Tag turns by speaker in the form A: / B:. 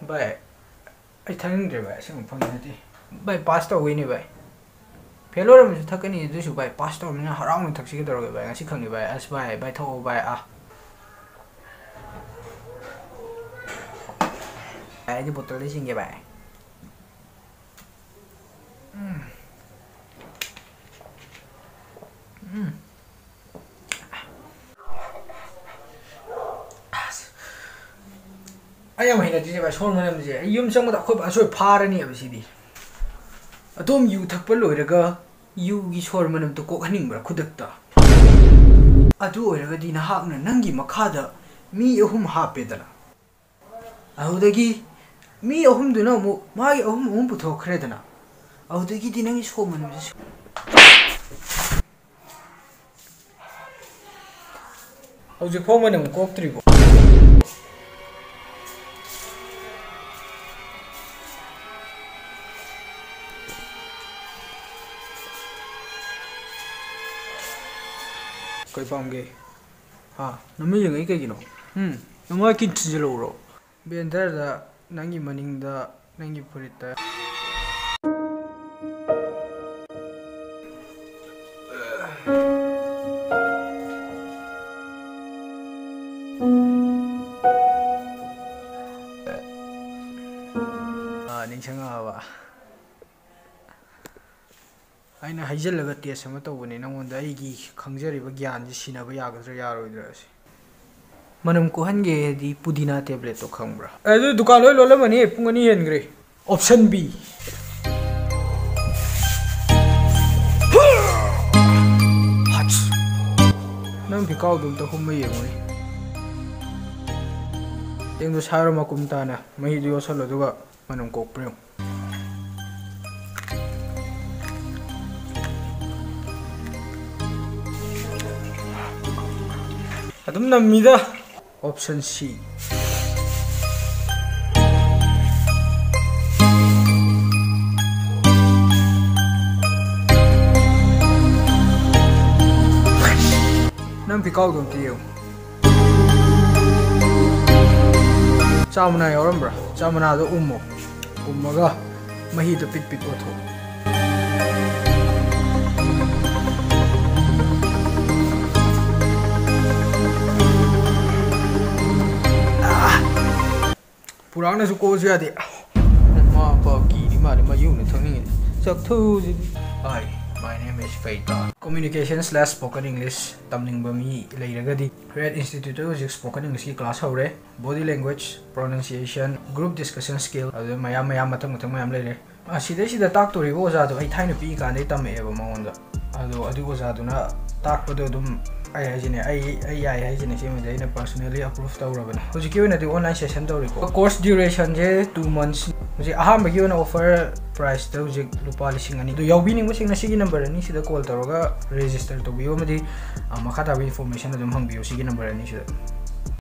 A: भाई I think the way some funny by pasta winnie by Pelor Takani do by pasta around Taxi by as you can by as by told by I do put the listen by I am here to say Solomon, you some of the hope I saw party of the city. A dome you took below the girl, you is Solomon to cook an imbra kudakta. I do a Redina Hagner Nangi Makada, me a whom happy than I would agree, me a whom do not move, my own womb to credana. I would agree the Nangish woman. I was a woman and cock trigo. Koi pamge ha nami yang ai kai gino nama kin chilo ro bender da nangi maning da nangi purita ning changa ba I hajal laga test ama tawbani nangonda aigi khangjareba gyan ji sinaba yagadra yaroidra ase manam ko hange di pudina tablet to khangbra adu dukan loi lolamani pung ani hengre option B hach nang bikaw dum ta humma yengoni engdo saro makum tana mahi dio salo duga manam ko prem Adum namida option C Nam pikaw dum tiyo Chamana yorambra chamana do ummaga mahi do pit otho Purana su ko sia de ma pa ki di ma de ma yu ne thang ni sak thu hi my name is Faita communication/spoken english tamning ba mi leiragadi Red Institute of spoken english ki class hore body language pronunciation group discussion skill adu mayam matang mayam leire asida tak to ri oza do ai thaina pi ka nei tam e ba monda adu oza do na tak podo dum I personally approve the online session course duration 2 months offer price lupa lising ani do number ni sida call taraga register to information adum hang biyo sige number ni sida